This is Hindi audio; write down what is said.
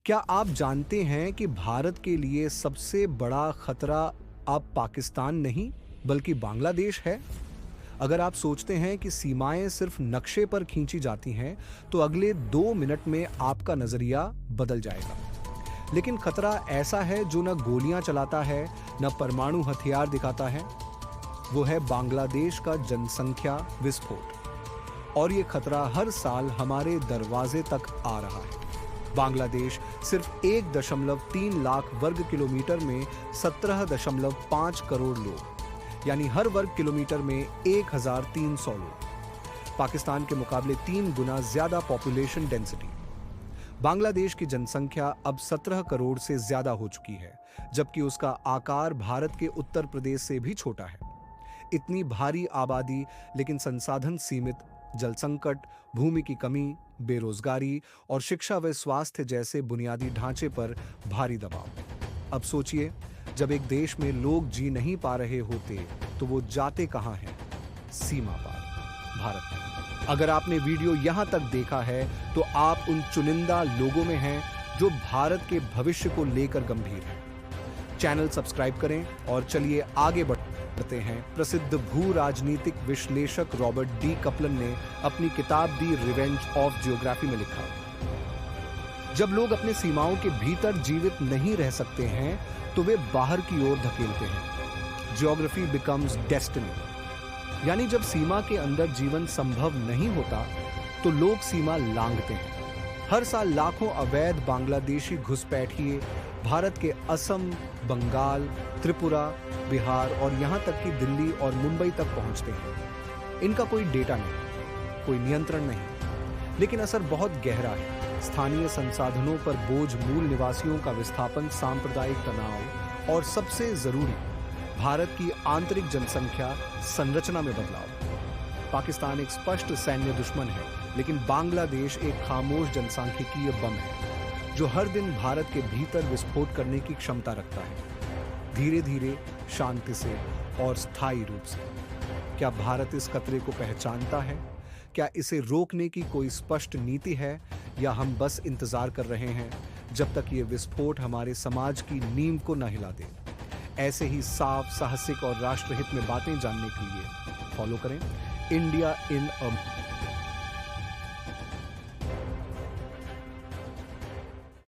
क्या आप जानते हैं कि भारत के लिए सबसे बड़ा खतरा अब पाकिस्तान नहीं, बल्कि बांग्लादेश है? अगर आप सोचते हैं कि सीमाएं सिर्फ नक्शे पर खींची जाती हैं, तो अगले 2 मिनट में आपका नजरिया बदल जाएगा। लेकिन खतरा ऐसा है जो न गोलियां चलाता है, न परमाणु हथियार दिखाता है। वो है बांग्लादेश का जनसंख्या विस्फोट। और ये खतरा हर साल हमारे दरवाजे तक आ रहा है। बांग्लादेश सिर्फ 1.3 लाख वर्ग किलोमीटर में 17.5 करोड़ लोग, यानी हर वर्ग किलोमीटर में 1300 लोग। पाकिस्तान के मुकाबले 3 गुना ज्यादा पॉपुलेशन डेंसिटी। बांग्लादेश की जनसंख्या अब 17 करोड़ से ज्यादा हो चुकी है, जबकि उसका आकार भारत के उत्तर प्रदेश से भी छोटा है। इतनी भारी आबादी, लेकिन संसाधन सीमित, जल संकट, भूमि की कमी, बेरोजगारी और शिक्षा व स्वास्थ्य जैसे बुनियादी ढांचे पर भारी दबाव। अब सोचिए, जब एक देश में लोग जी नहीं पा रहे होते, तो वो जाते कहां हैं? सीमा पार, भारत में। अगर आपने वीडियो यहां तक देखा है, तो आप उन चुनिंदा लोगों में हैं जो भारत के भविष्य को लेकर गंभीर हैं। चैनल सब्सक्राइब करें और चलिए आगे बढ़ते हैं। प्रसिद्ध भू राजनीतिक विश्लेषक रॉबर्ट डी कपलन ने अपनी किताब दी रिवेंज ऑफ जियोग्राफी में लिखा, जब लोग अपने सीमाओं के भीतर जीवित नहीं रह सकते हैं, तो वे बाहर की ओर धकेलते हैं। Geography becomes destiny. यानी जब सीमा के अंदर जीवन संभव नहीं होता, तो लोग सीमा लांघते हैं। हर साल लाखों अवैध बांग्लादेशी घुसपैठिए भारत के असम, बंगाल, त्रिपुरा, बिहार और यहां तक कि दिल्ली और मुंबई तक पहुंचते हैं। इनका कोई डेटा नहीं, कोई नियंत्रण नहीं, लेकिन असर बहुत गहरा है। स्थानीय संसाधनों पर बोझ, मूल निवासियों का विस्थापन, सांप्रदायिक तनाव और सबसे जरूरी, भारत की आंतरिक जनसंख्या संरचना में बदलाव। पाकिस्तान एक स्पष्ट सैन्य दुश्मन है, लेकिन बांग्लादेश एक खामोश जनसांख्यिकीय बम है, जो हर दिन भारत के भीतर विस्फोट करने की क्षमता रखता है, धीरे धीरे, शांति से और स्थायी रूप से। क्या भारत इस खतरे को पहचानता है? क्या इसे रोकने की कोई स्पष्ट नीति है, या हम बस इंतजार कर रहे हैं जब तक ये विस्फोट हमारे समाज की नींव को न हिला दे? ऐसे ही साफ, साहसिक और राष्ट्रहित में बातें जानने के लिए फॉलो करें इंडिया इन